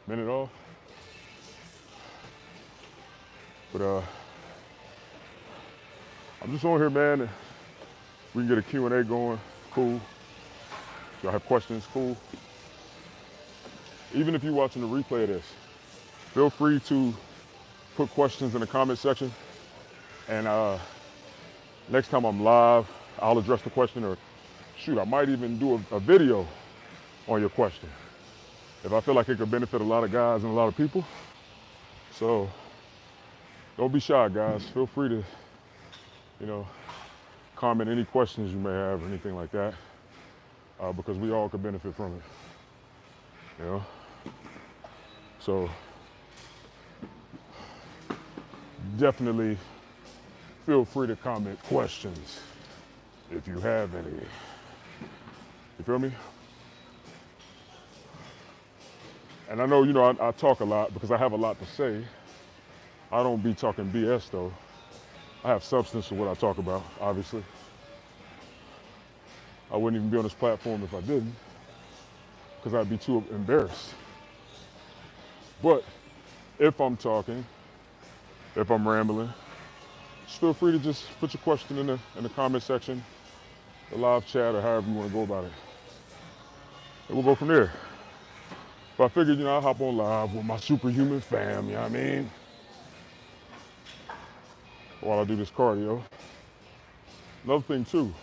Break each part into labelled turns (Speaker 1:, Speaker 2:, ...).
Speaker 1: minute off. But I'm just on here, man. We can get a Q&A going, cool. If y'all have questions, cool. Even if you're watching the replay of this, feel free to put questions in the comment section. And next time I'm live, I'll address the question, or shoot, I might even do a video on your question if I feel like it could benefit a lot of guys and a lot of people. So don't be shy, guys. Feel free to, comment any questions you may have or anything like that, because we all could benefit from it, So definitely feel free to comment questions if you have any. You feel me? And I know, I talk a lot because I have a lot to say. I don't be talking BS though. I have substance to what I talk about, obviously. I wouldn't even be on this platform if I didn't, because I'd be too embarrassed. But if I'm talking, if I'm rambling, just feel free to just put your question in the comment section, the live chat, or however you want to go about it. And we'll go from there. But I figured, I'll hop on live with my superhuman fam, you know what I mean? While I do this cardio. Another thing too,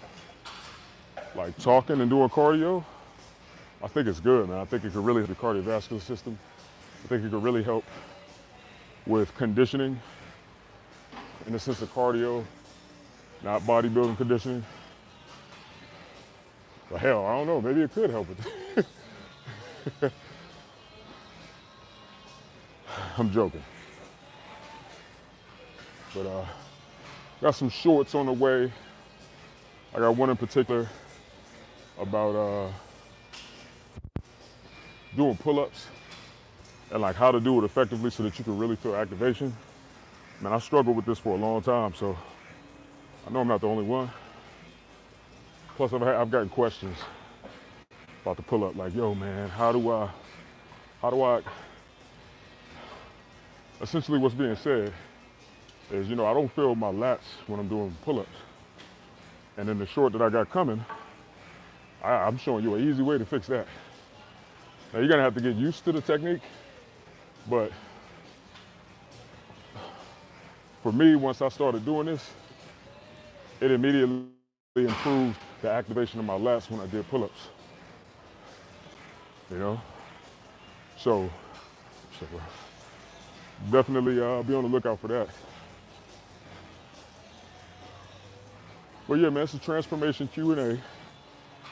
Speaker 1: like talking and doing cardio, I think it's good, man. I think it could really help the cardiovascular system. I think it could really help with conditioning, in the sense of cardio, not bodybuilding conditioning. But hell, I don't know, maybe it could help with it. I'm joking. But got some shorts on the way. I got one in particular about doing pull-ups and like how to do it effectively so that you can really feel activation. Man, I struggled with this for a long time, so I know I'm not the only one. Plus, I've gotten questions about the pull-up, like, yo, man, how do I, essentially what's being said is, I don't feel my lats when I'm doing pull-ups. And in the short that I got coming, I'm showing you an easy way to fix that. Now, you're gonna have to get used to the technique, but for me, once I started doing this, it immediately improved the activation of my lats when I did pull-ups. So definitely be on the lookout for that. But yeah, man, it's a transformation Q&A.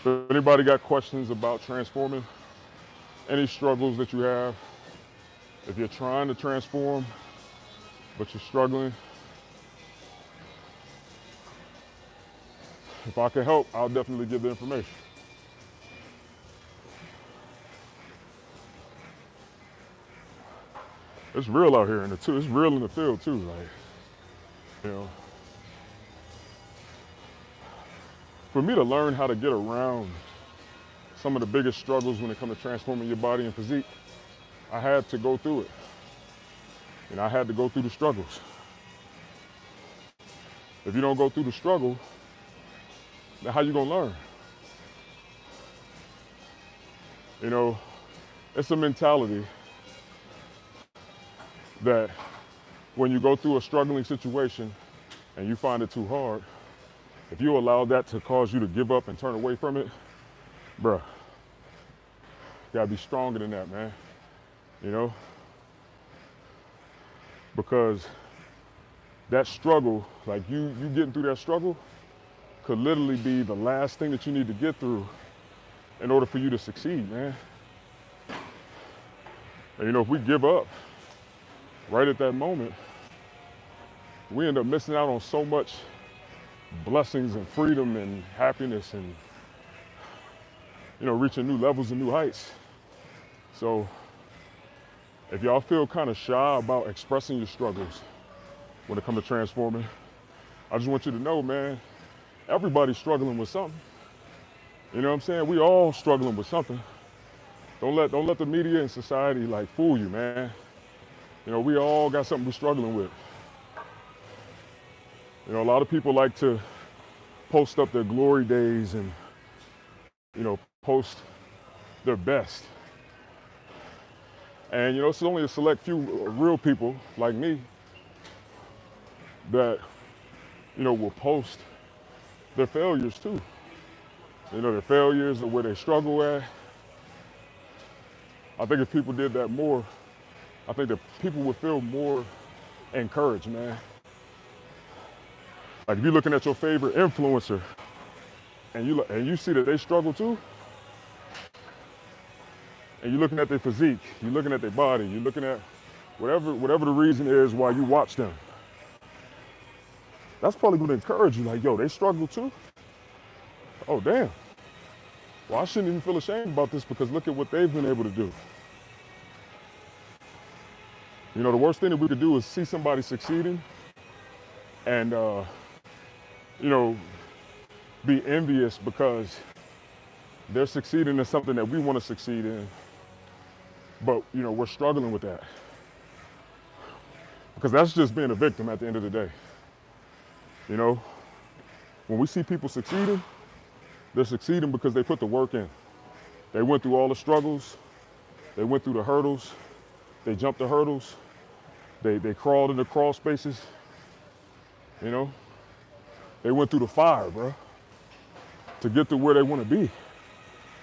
Speaker 1: If anybody got questions about transforming, any struggles that you have, if you're trying to transform, but you're struggling, if I can help, I'll definitely give the information. It's real out here it's real in the field too, like, For me to learn how to get around some of the biggest struggles when it comes to transforming your body and physique, I had to go through it. I had to go through the struggles. If you don't go through the struggle, then how you gonna learn? It's a mentality that when you go through a struggling situation and you find it too hard, if you allow that to cause you to give up and turn away from it, bruh, you gotta be stronger than that, man. Because that struggle, like you getting through that struggle, could literally be the last thing that you need to get through in order for you to succeed, man. And if we give up right at that moment, we end up missing out on so much blessings and freedom and happiness and, reaching new levels and new heights. So if y'all feel kind of shy about expressing your struggles when it comes to transforming, I just want you to know, man, everybody's struggling with something. You know what I'm saying? We all struggling with something. Don't let the media and society like fool you, man. You know, we all got something we're struggling with. You know, a lot of people like to post up their glory days and, you know, post their best. And, you know, it's only a select few real people like me that, you know, will post their failures too. You know, their failures or where they struggle at. I think if people did that more, I think that people would feel more encouraged, man. Like if you're looking at your favorite influencer and you see that they struggle too, and you're looking at their physique, you're looking at their body, you're looking at whatever the reason is why you watch them, that's probably going to encourage you. Like, yo, they struggle too? Oh, damn. Well, I shouldn't even feel ashamed about this because look at what they've been able to do. You know, the worst thing that we could do is see somebody succeeding and, you know, be envious because they're succeeding in something that we want to succeed in. But, you know, we're struggling with that. Because that's just being a victim at the end of the day. You know, when we see people succeeding, they're succeeding because they put the work in. They went through all the struggles. They went through the hurdles. They jumped the hurdles. They crawled in the crawl spaces. You know, they went through the fire, bro, to get to where they want to be.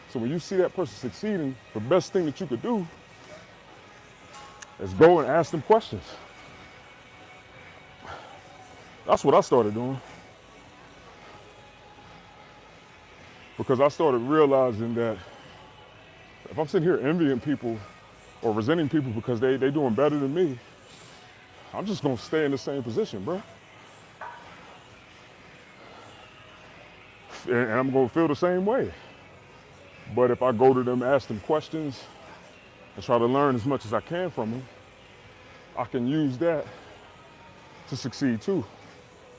Speaker 1: So when you see that person succeeding, the best thing that you could do is go and ask them questions. That's what I started doing. Because I started realizing that if I'm sitting here envying people or resenting people because they doing better than me, I'm just gonna stay in the same position, bro. And I'm gonna feel the same way. But if I go to them, ask them questions, and try to learn as much as I can from them, I can use that to succeed too,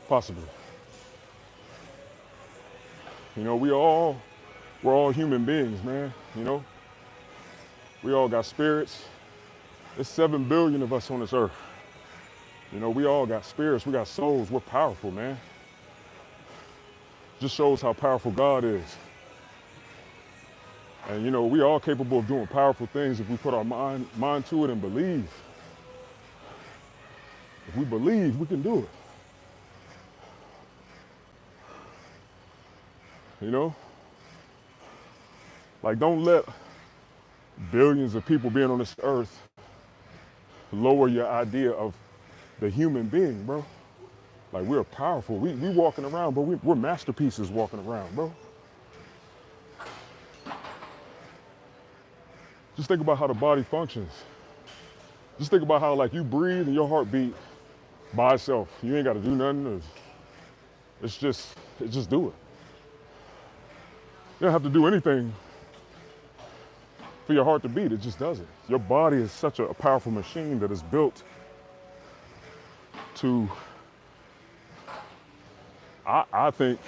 Speaker 1: possibly. You know, we're all human beings, man, you know? We all got spirits. There's 7 billion of us on this earth. You know, we all got spirits, we got souls, we're powerful, man. Just shows how powerful God is. And you know, we all capable of doing powerful things if we put our mind to it and believe. If we believe, we can do it. You know? Like, don't let billions of people being on this earth lower your idea of the human being, bro. Like, we're powerful. We walking around, but we're masterpieces walking around, bro. Just think about how the body functions. Just think about how, like, you breathe and your heart beat by itself. You ain't got to do nothing. It's just do it. You don't have to do anything for your heart to beat. It just does it. Your body is such a powerful machine that is built to, I think,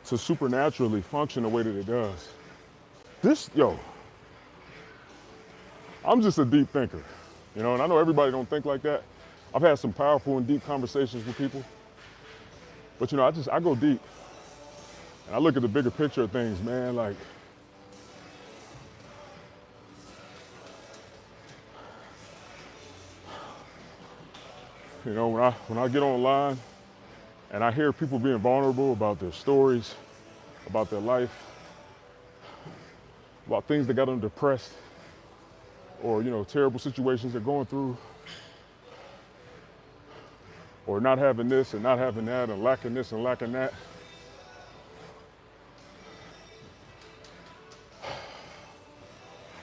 Speaker 1: to supernaturally function the way that it does. I'm just a deep thinker, you know, and I know everybody don't think like that. I've had some powerful and deep conversations with people, but you know, I go deep. And I look at the bigger picture of things, man, like, you know, when I get online and I hear people being vulnerable about their stories, about their life, about things that got them depressed, or, you know, terrible situations they're going through, or not having this and not having that, and lacking this and lacking that.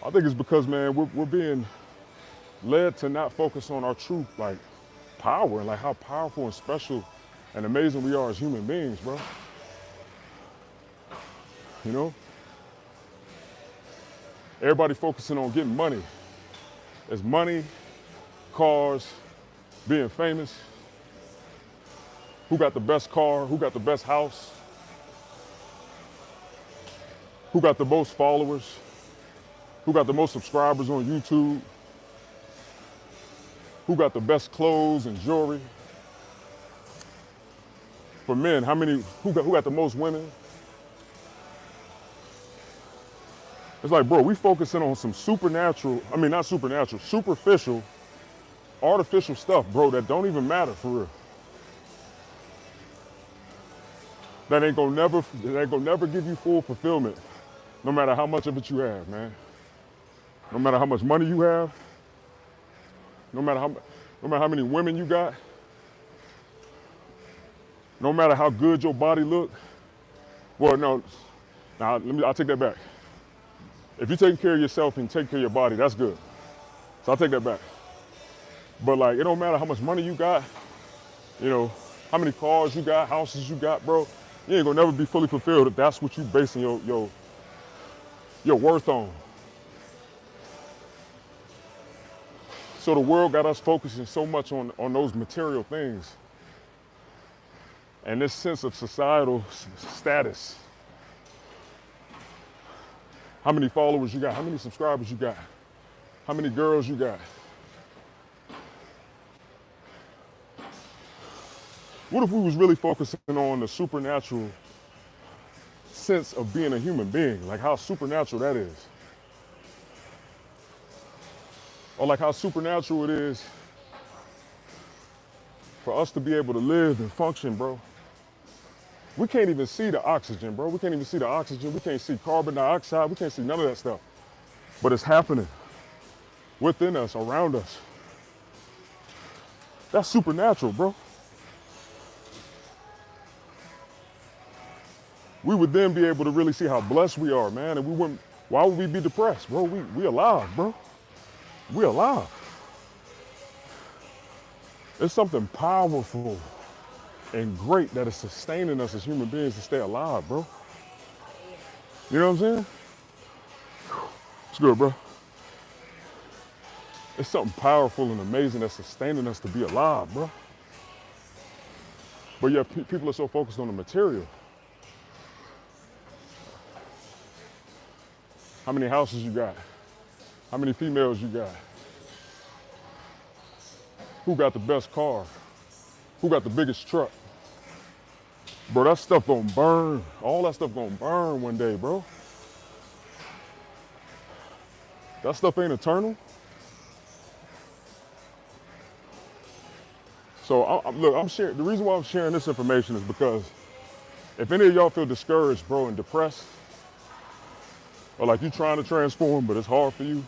Speaker 1: I think it's because, man, we're being led to not focus on our true, like, power and, like, how powerful and special and amazing we are as human beings, bro. You know? Everybody focusing on getting money. It's money, cars, being famous. Who got the best car? Who got the best house? Who got the most followers? Who got the most subscribers on YouTube? Who got the best clothes and jewelry? For men, who got the most women? It's like, bro, we focusing on some not supernatural, superficial, artificial stuff, bro, that don't even matter for real. That ain't gonna never give you full fulfillment, no matter how much of it you have, man. No matter how much money you have, no matter how many women you got, no matter how good your body look. Well, no, I'll take that back. If you're taking care of yourself and take care of your body, that's good. So I'll take that back. But like, it don't matter how much money you got, how many cars you got, houses you got, bro. You ain't gonna never be fully fulfilled if that's what you basing your worth on. So the world got us focusing so much on those material things and this sense of societal status. How many followers you got? How many subscribers you got? How many girls you got? What if we was really focusing on the supernatural sense of being a human being? Like how supernatural that is. Or like how supernatural it is for us to be able to live and function, bro. We can't even see the oxygen, bro. We can't even see the oxygen. We can't see carbon dioxide. We can't see none of that stuff. But it's happening within us, around us. That's supernatural, bro. We would then be able to really see how blessed we are, man. And why would we be depressed, bro? We alive, bro. We alive. It's something powerful and great that is sustaining us as human beings to stay alive, bro. You know what I'm saying? It's good, bro. It's something powerful and amazing that's sustaining us to be alive, bro. But yeah, people are so focused on the material. How many houses you got? How many females you got? Who got the best car? Who got the biggest truck? Bro, that stuff gonna burn. All that stuff gonna burn one day, bro. That stuff ain't eternal. So look, I'm sharing. The reason why I'm sharing this information is because if any of y'all feel discouraged, bro, and depressed, or like you're trying to transform, but it's hard for you,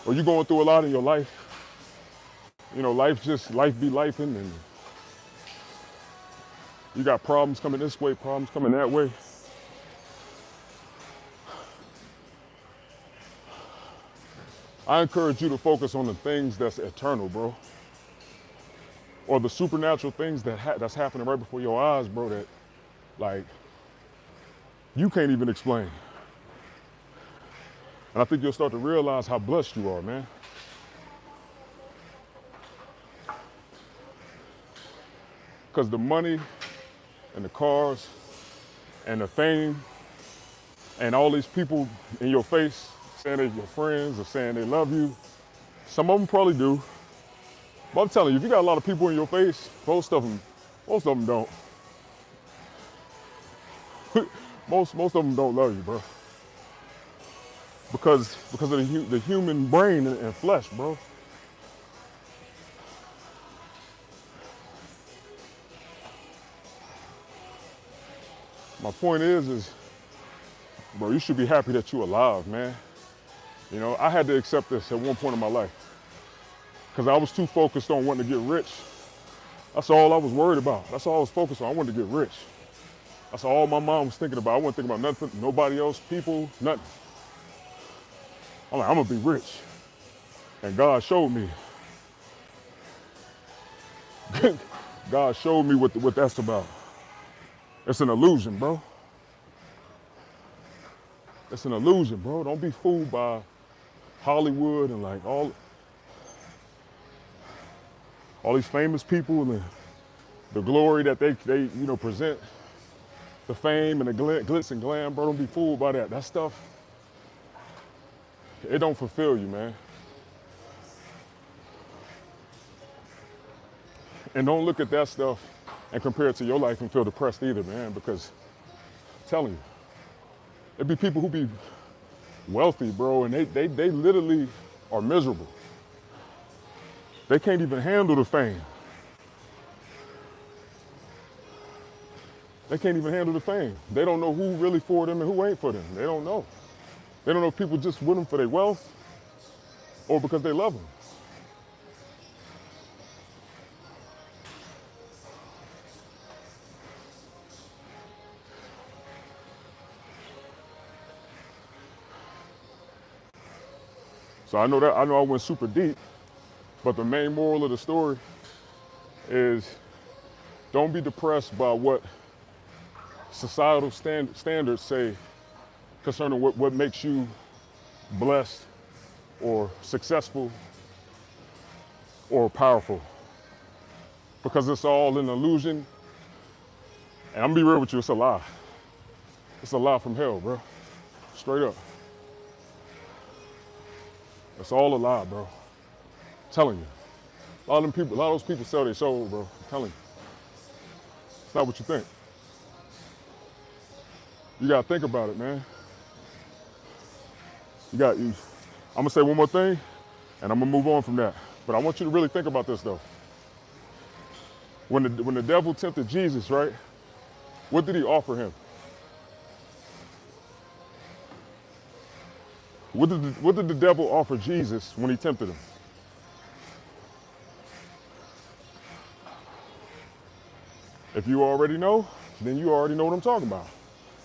Speaker 1: or you're going through a lot in your life, life be lifing, and you got problems coming this way, problems coming that way. I encourage you to focus on the things that's eternal, bro. Or the supernatural things that's happening right before your eyes, bro, that like you can't even explain. And I think you'll start to realize how blessed you are, man. Because the money and the cars and the fame and all these people in your face saying they're your friends or saying they love you, some of them probably do. But I'm telling you, if you got a lot of people in your face, most of them don't. most of them don't love you, bro. Because of the human brain and flesh, bro. My point is, bro, you should be happy that you're alive, man. I had to accept this at one point in my life because I was too focused on wanting to get rich. That's all I was worried about. That's all I was focused on. I wanted to get rich. That's all my mom was thinking about. I wasn't thinking about nothing, nobody else, people, nothing. I'm like, I'm gonna be rich. And God showed me. God showed me what that's about. It's an illusion, bro. It's an illusion, bro. Don't be fooled by Hollywood and like all these famous people and the glory that they present, the fame and the glitz and glam, bro. Don't be fooled by that. That stuff it don't fulfill you, man. And don't look at that stuff and compare it to your life and feel depressed either, man, because I'm telling you, it'd be people who be wealthy, bro, and they literally are miserable. They can't even handle the fame. They can't even handle the fame. They don't know who really for them and who ain't for them. They don't know. They don't know if people just with them for their wealth or because they love them. So I know I went super deep, but the main moral of the story is don't be depressed by what societal standards say concerning what makes you blessed or successful or powerful. Because it's all an illusion. And I'm gonna be real with you, it's a lie. It's a lie from hell, bro. Straight up. It's all a lie, bro. I'm telling you. A lot of those people sell their soul, bro. I'm telling you. It's not what you think. You gotta think about it, man. I'm gonna say one more thing, and I'm gonna move on from that. But I want you to really think about this, though. When the devil tempted Jesus, right? What did he offer him? What did the devil offer Jesus when he tempted him? If you already know, then you already know what I'm talking about.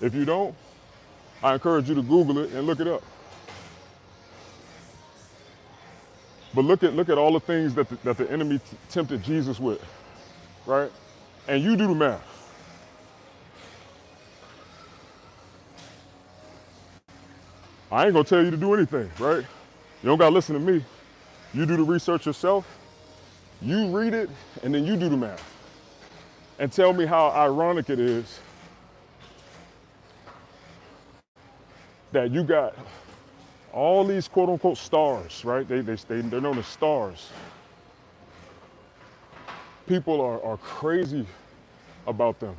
Speaker 1: If you don't, I encourage you to Google it and look it up. But look at all the things that the enemy tempted Jesus with, right? And you do the math. I ain't gonna tell you to do anything, right? You don't gotta listen to me. You do the research yourself. You read it, and then you do the math. And tell me how ironic it is that you got all these quote unquote stars, right? They're known as stars. People are crazy about them.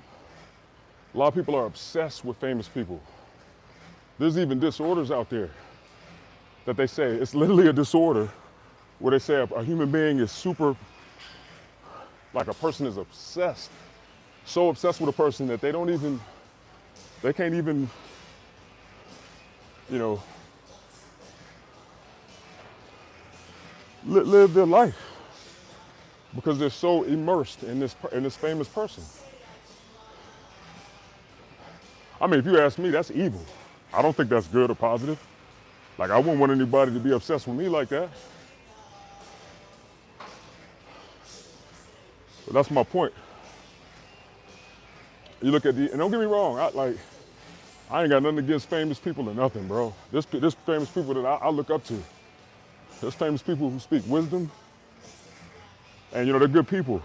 Speaker 1: A lot of people are obsessed with famous people. There's even disorders out there that they say, it's literally a disorder where they say a human being is super, like a person is obsessed, so obsessed with a person that they can't even, you know, live their life because they're so immersed in this famous person. I mean, if you ask me, that's evil. I don't think that's good or positive. Like, I wouldn't want anybody to be obsessed with me like that. But that's my point. You look at and don't get me wrong, I ain't got nothing against famous people or nothing, bro. There's famous people that I look up to. There's famous people who speak wisdom, and they're good people.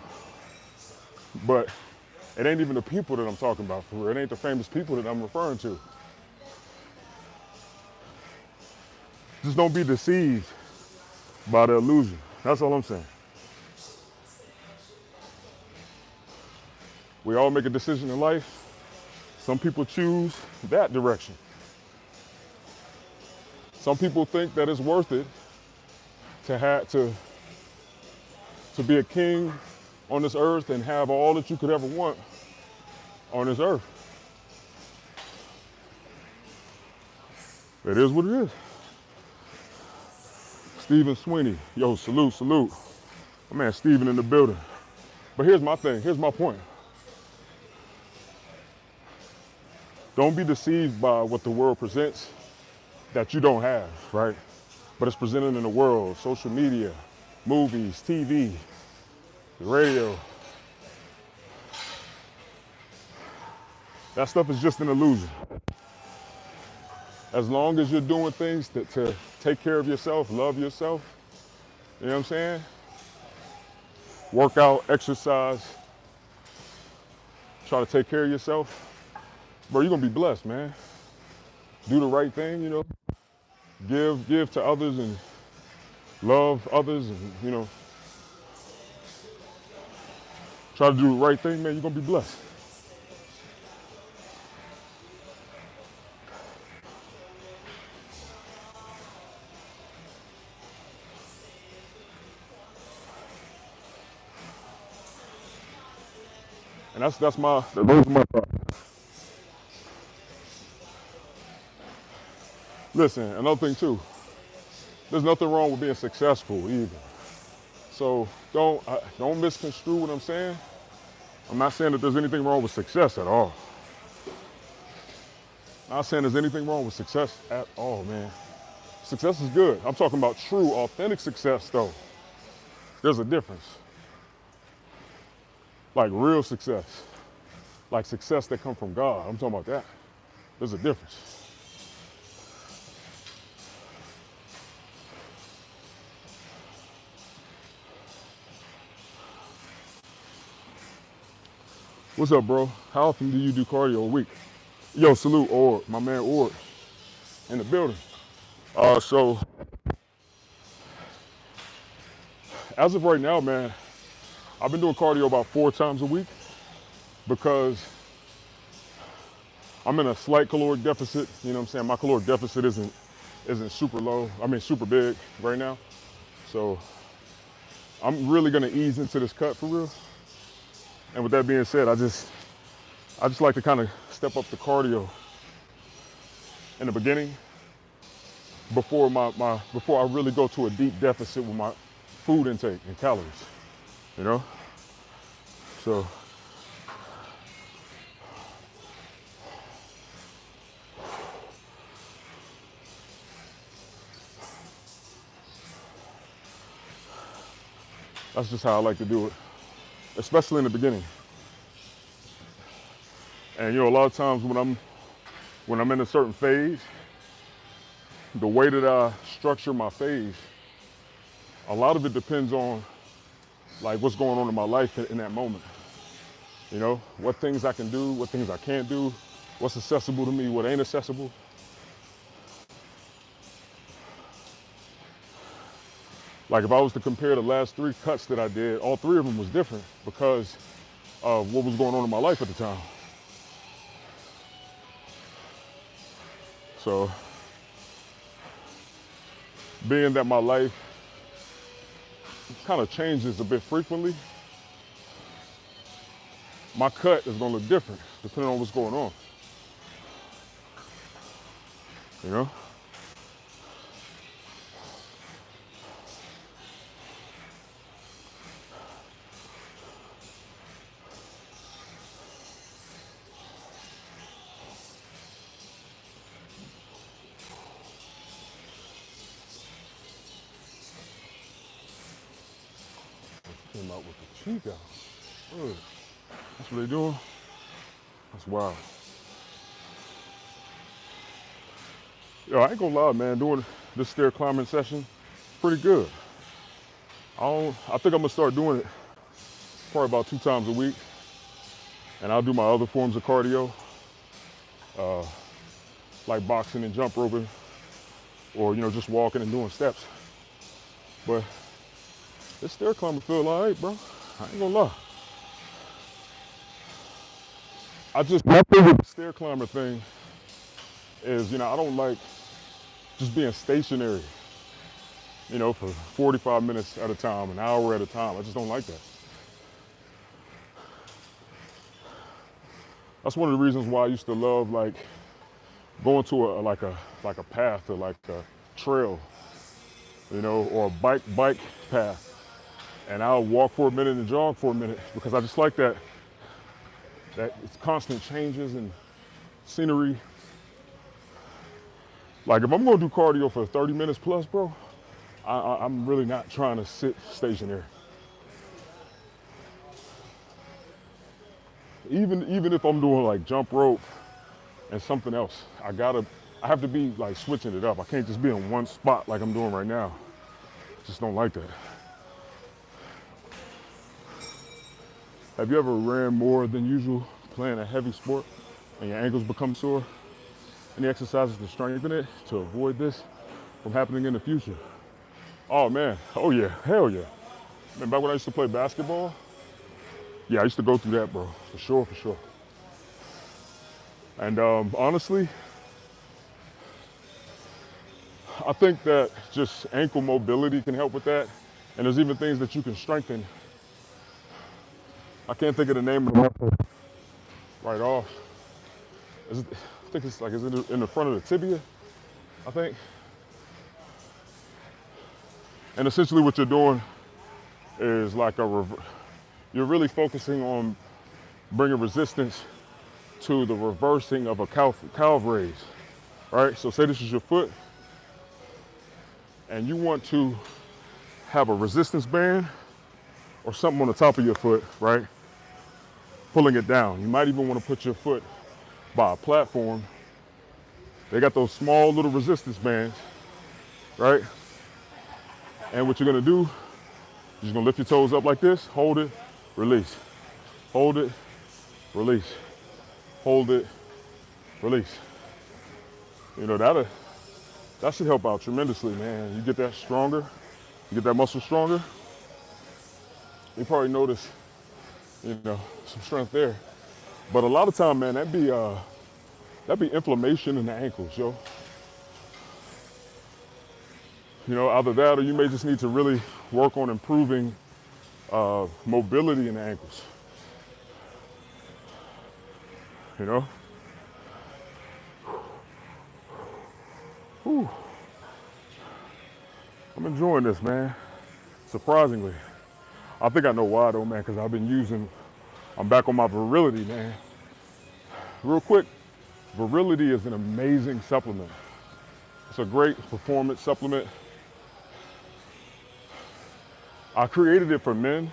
Speaker 1: But it ain't even the people that I'm talking about for real. It ain't the famous people that I'm referring to. Just don't be deceived by the illusion. That's all I'm saying. We all make a decision in life. Some people choose that direction. Some people think that it's worth it to be a king on this earth and have all that you could ever want on this earth. It is what it is. Stephen Sweeney, yo, salute. My man Stephen in the building. But here's my thing, here's my point. Don't be deceived by what the world presents that you don't have, right? But it's presented in the world, social media, movies, TV, radio. That stuff is just an illusion. As long as you're doing things to take care of yourself, love yourself, you know what I'm saying? Work out, exercise, try to take care of yourself, bro, you're gonna be blessed, man. Do the right thing, give to others and love others and, you know, try to do the right thing, man, you're gonna be blessed. And those are my thoughts. Listen, another thing too, there's nothing wrong with being successful either. So don't misconstrue what I'm saying. I'm not saying that there's anything wrong with success at all. I'm not saying there's anything wrong with success at all, man. Success is good. I'm talking about true, authentic success though. There's a difference. Like real success. Like success that comes from God. I'm talking about that. There's a difference. What's up, bro? How often do you do cardio a week? Yo, salute Ord, my man Ord, in the building. So as of right now, man, I've been doing cardio about 4 times a week because I'm in a slight caloric deficit. You know what I'm saying? My caloric deficit isn't super low. I mean, super big right now. So I'm really gonna ease into this cut for real. And with that being said, I just like to kind of step up the cardio in the beginning before before I really go to a deep deficit with my food intake and calories. You know? So that's just how I like to do it, especially in the beginning. And you know, a lot of times when I'm in a certain phase, the way that I structure my phase, a lot of it depends on like what's going on in my life in that moment. You know, what things I can do, what things I can't do, what's accessible to me, what ain't accessible. Like if I was to compare the last 3 cuts that I did, all 3 of them was different because of what was going on in my life at the time. So, being that my life kind of changes a bit frequently, my cut is gonna look different depending on what's going on. You know? Came out with the cheek out. Ugh. That's what they doing? That's wild. Yo, I ain't gonna lie, man, doing this stair climbing session, pretty good. I think I'm gonna start doing it probably about 2 times a week. And I'll do my other forms of cardio, like boxing and jump roping, or you know, just walking and doing steps. But this stair climber feel all right, bro. I ain't gonna lie. My thing with the stair climber thing is, you know, I don't like just being stationary, you know, for 45 minutes at a time, an hour at a time. I just don't like that. That's one of the reasons why I used to love like going to a path or like a trail, you know, or a bike path. And I'll walk for a minute and jog for a minute because I just like that it's constant changes and scenery. Like if I'm gonna do cardio for 30 minutes plus, bro, I'm really not trying to sit stationary. Even if I'm doing like jump rope and something else, I have to be like switching it up. I can't just be in one spot like I'm doing right now. Just don't like that. Have you ever ran more than usual playing a heavy sport and your ankles become sore? Any exercises to strengthen it to avoid this? from happening in the future. Oh man, oh yeah, hell yeah. Man, back when I used to play basketball, yeah, I used to go through that, bro, for sure, for sure. And honestly, I think that just ankle mobility can help with that. And there's even things that you can strengthen. I can't think of the name of the muscle right off. I think it's like, is it in the front of the tibia, I think. And essentially what you're doing is like you're really focusing on bringing resistance to the reversing of a calf raise, right? So say this is your foot, and you want to have a resistance band or something on the top of your foot, right? Pulling it down. You might even want to put your foot by a platform. They got those small little resistance bands, right? And what you're gonna do, you're just gonna lift your toes up like this, hold it, release. Hold it, release. Hold it, release. You know, that should help out tremendously, man. You get that stronger, you get that muscle stronger. You probably notice, you know, some strength there. But a lot of time, man, that'd be inflammation in the ankles, yo. You know, either that or you may just need to really work on improving mobility in the ankles. You know? Whew. I'm enjoying this, man. Surprisingly. I think I know why though, man, because I'm back on my virility, man. Real quick, virility is an amazing supplement. It's a great performance supplement. I created it for men,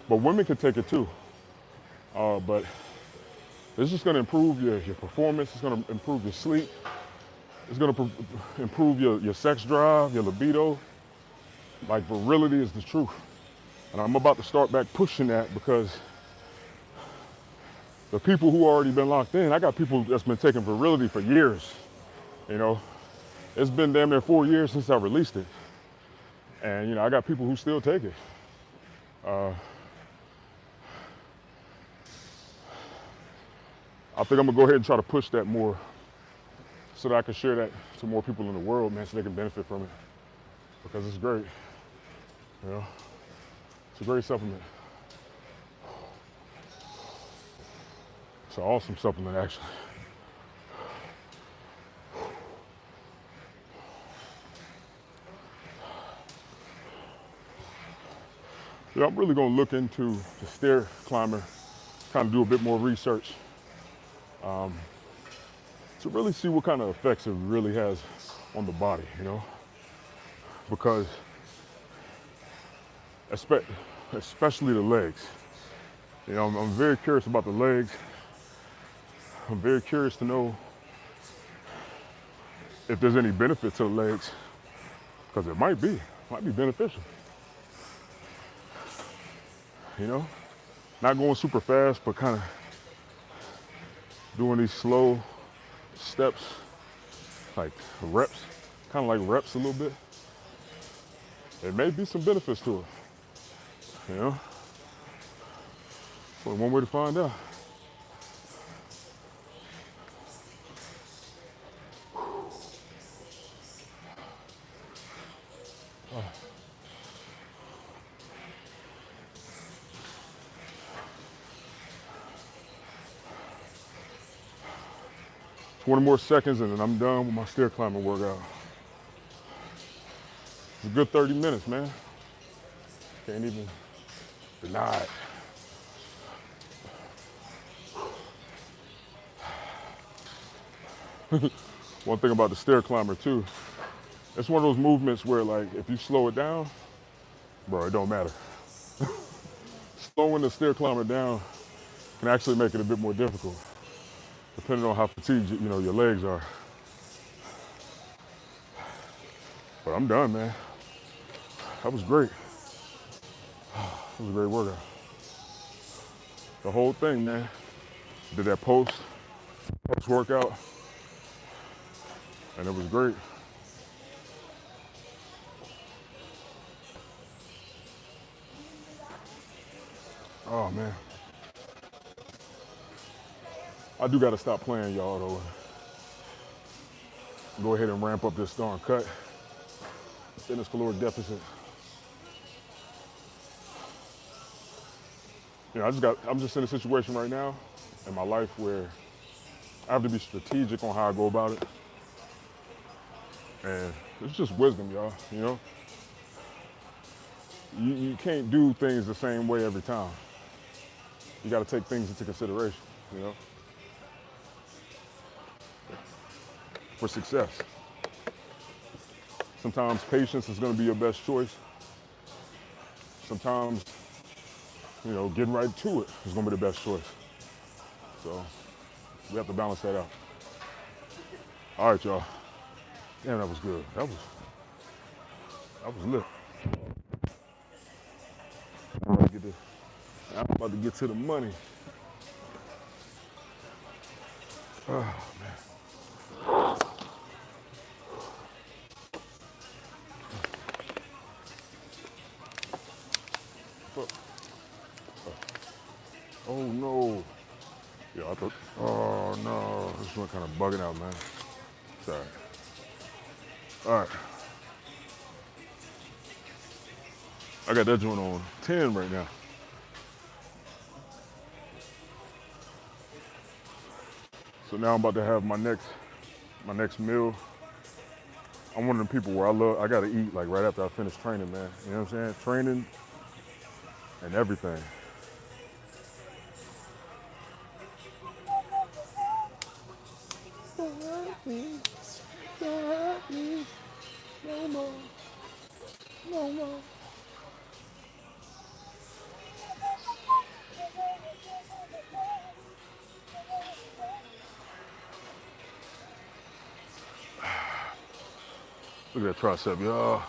Speaker 1: but women can take it too. But it's just gonna improve your performance, it's gonna improve your sleep, it's gonna improve your sex drive, your libido. Like, virility is the truth. And I'm about to start back pushing that because the people who already been locked in, I got people that's been taking virility for years, you know. It's been damn near 4 years since I released it. And, you know, I got people who still take it. I think I'm gonna go ahead and try to push that more so that I can share that to more people in the world, man, so they can benefit from it. Because it's great, you know? It's a great supplement. It's an awesome supplement, actually. Yeah, I'm really gonna look into the stair climber, kind of do a bit more research to really see what kind of effects it really has on the body, you know? Because especially the legs. You know, I'm very curious about the legs. I'm very curious to know if there's any benefit to the legs, because it might be beneficial. You know, not going super fast, but kind of doing these slow steps, like reps, kind of like reps a little bit. There may be some benefits to it, you know? Well, one way to find out. Oh. 20 more seconds and then I'm done with my stair climbing workout. It's a good 30 minutes, man. Can't even deny it. One thing about the stair climber too, it's one of those movements where, like, if you slow it down, bro, it don't matter. Slowing the stair climber down can actually make it a bit more difficult, depending on how fatigued you know your legs are. But I'm done, man. That was great. That was a great workout. The whole thing, man. Did that post workout, and it was great. Oh man. I do gotta stop playing y'all though. Go ahead and ramp up this darn cut. Fitness caloric deficit. You know, I'm just in a situation right now in my life where I have to be strategic on how I go about it. And it's just wisdom, y'all, you know? You can't do things the same way every time. You gotta take things into consideration, you know? For success. Sometimes patience is gonna be your best choice. Sometimes, you know, getting right to it is gonna be the best choice. So we have to balance that out. All right, y'all. Damn, that was good. That was lit. I'm about to get to the money. Oh, man. Oh no. Yeah, I thought, oh no. This one kind of bugging out, man. Sorry. All right. I got that joint on 10 right now. So now I'm about to have my next meal. I'm one of the people where I gotta eat like right after I finish training, man. You know what I'm saying? Training and everything. No more. No more. Look at that tricep, y'all.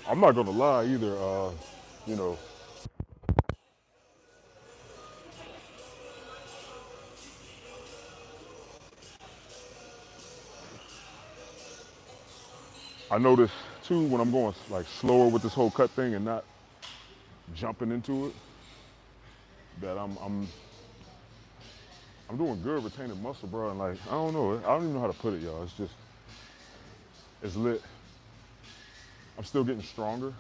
Speaker 1: I'm not gonna lie either, you know. I notice too when I'm going like slower with this whole cut thing and not jumping into it, that I'm doing good retaining muscle, bro. And like, I don't know, I don't even know how to put it, y'all. It's just, it's lit. I'm still getting stronger,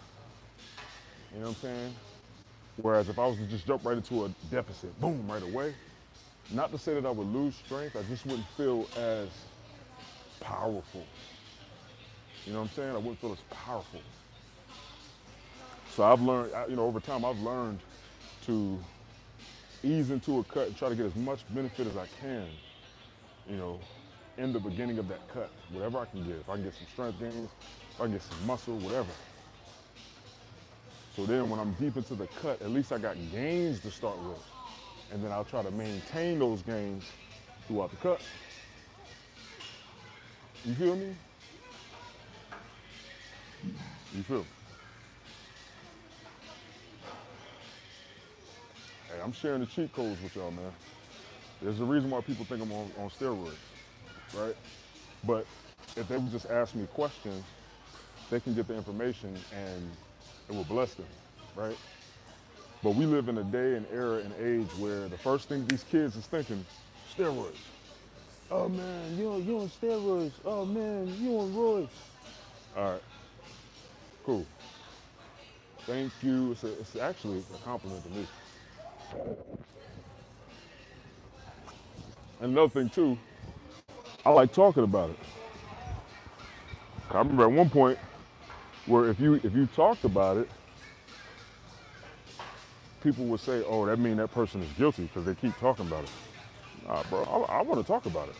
Speaker 1: you know what I'm saying? Whereas if I was to just jump right into a deficit, boom, right away, not to say that I would lose strength, I just wouldn't feel as powerful. You know what I'm saying? I wouldn't feel as powerful. So I've learned, you know, over time I've learned to ease into a cut and try to get as much benefit as I can, you know, in the beginning of that cut, whatever I can get. If I can get some strength gains, if I can get some muscle, whatever. So then when I'm deep into the cut, at least I got gains to start with. And then I'll try to maintain those gains throughout the cut. You feel me? You feel me? Hey, I'm sharing the cheat codes with y'all, man. There's a reason why people think I'm on steroids, right? But if they would just ask me questions, they can get the information and it will bless them, right? But we live in a day and era and age where the first thing these kids is thinking, steroids. Oh man, you on steroids. Oh man, you on roids. All right, cool. Thank you. It's actually a compliment to me. And another thing too, I like talking about it. I remember at one point where if you talked about it, people would say, "Oh, that means that person is guilty because they keep talking about it." Nah, bro, I want to talk about it.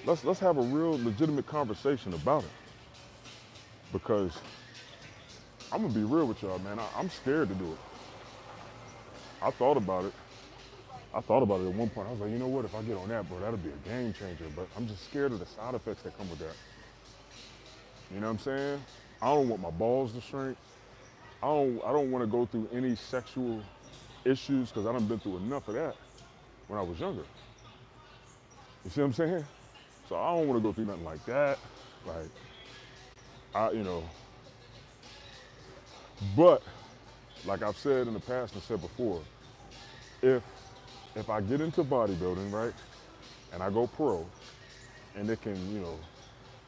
Speaker 1: Let's have a real legitimate conversation about it. Because I'm gonna be real with y'all, man. I'm scared to do it. I thought about it. I thought about it at one point. I was like, you know what? If I get on that, bro, that'll be a game changer. But I'm just scared of the side effects that come with that. You know what I'm saying? I don't want my balls to shrink. I don't want to go through any sexual issues because I done been through enough of that when I was younger. You see what I'm saying? So I don't want to go through nothing like that. Like, you know. But like I've said in the past and said before, if I get into bodybuilding, right, and I go pro, and it can,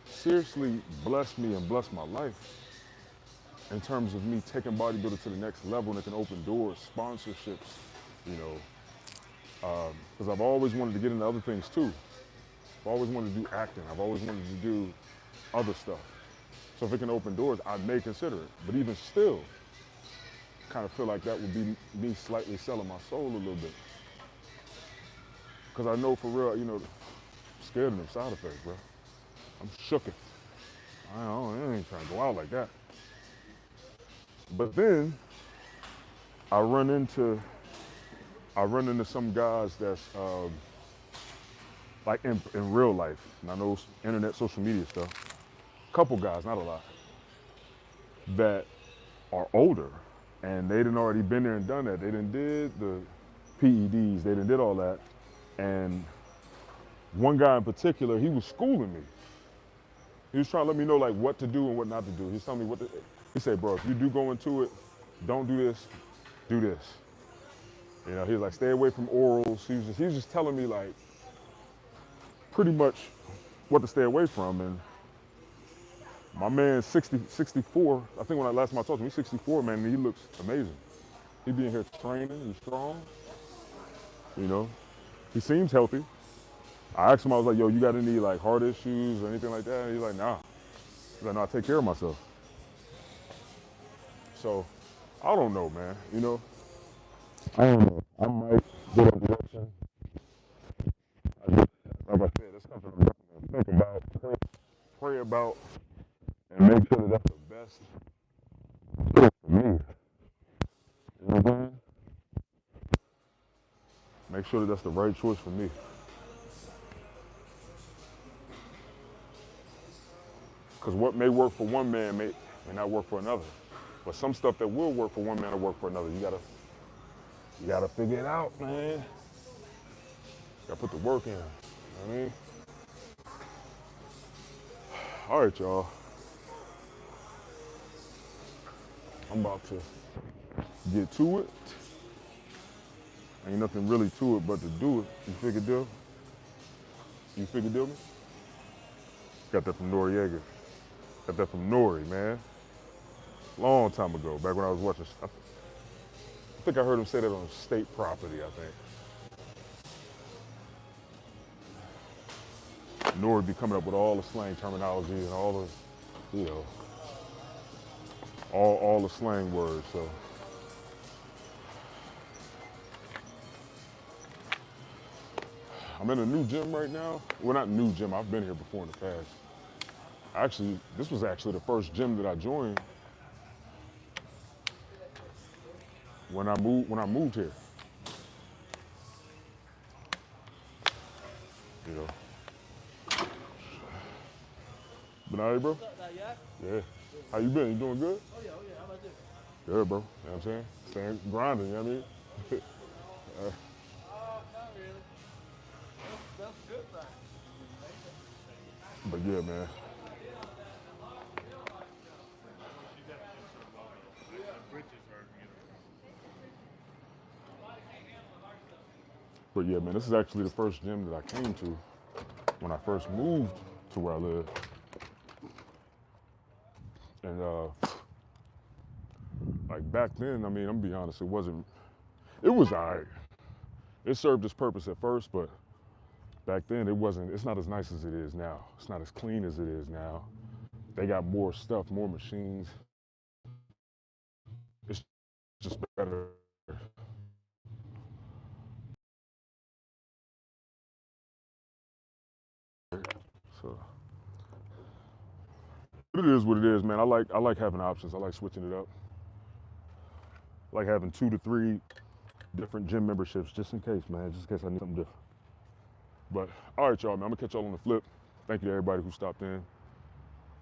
Speaker 1: seriously bless me and bless my life in terms of me taking bodybuilding to the next level, and it can open doors, sponsorships, because I've always wanted to get into other things too. I've always wanted to do acting. I've always wanted to do other stuff. So if it can open doors, I may consider it. But even still, kind of feel like that would be me slightly selling my soul a little bit. Because I know for real, I'm scared of them side effects, bro. I'm shooketh. I ain't trying to go out like that. But then I run into some guys that's like in real life, and I know internet, social media stuff. Couple guys, not a lot, that are older, and they done already been there and done that. They done did the PEDs, they done did all that, and one guy in particular, he was schooling me. He was trying to let me know like what to do and what not to do. He was telling me what to. He said, bro, if you do go into it, don't do this, do this. He was like, stay away from orals. He was just telling me like pretty much what to stay away from. And my man's 64. I think when last time I talked to him, he's 64, man, and he looks amazing. He be in here training, he's strong. He seems healthy. I asked him, I was like, yo, you got any like heart issues or anything like that? And he's like, nah. He's like, no, I take care of myself. So, I don't know, man, I don't know. I might get a direction. Like I said, that's something I'm definitely gonna think about, pray about, and make sure that that's the best fit for me. You know what I'm saying? Make sure that that's the right choice for me. Because what may work for one man may not work for another. But some stuff that will work for one man will work for another. You gotta figure it out, man. You gotta put the work in. You know what I mean? All right, y'all. I'm about to get to it. Ain't nothing really to it but to do it. You figure deal? You figure deal me? Got that from Noriega. Got that from Nori, man. Long time ago, back when I was watching. I think I heard him say that on state property, I think. Nori be coming up with all the slang terminology and all the, all the slang words, so. I'm in a new gym right now. Well, not new gym, I've been here before in the past. Actually, this was actually the first gym that I joined when I moved here. Been all right, bro? Yeah. How you been? You doing good?
Speaker 2: Oh yeah, how about you?
Speaker 1: Good, bro. You know what I'm saying? Staying grinding, you know what I mean?
Speaker 2: Not really. That's good thing.
Speaker 1: But yeah, man. But yeah, man, this is actually the first gym that I came to when I first moved to where I live. And like back then, I mean, I'm gonna be honest, it was all right. It served its purpose at first, but back then it's not as nice as it is now. It's not as clean as it is now. They got more stuff, more machines. It's just better. So it is what it is, man. I like having options. I like switching it up. I like having 2 to 3 different gym memberships just in case, man. Just in case I need something different. But all right, y'all, man. I'm gonna catch y'all on the flip. Thank you to everybody who stopped in.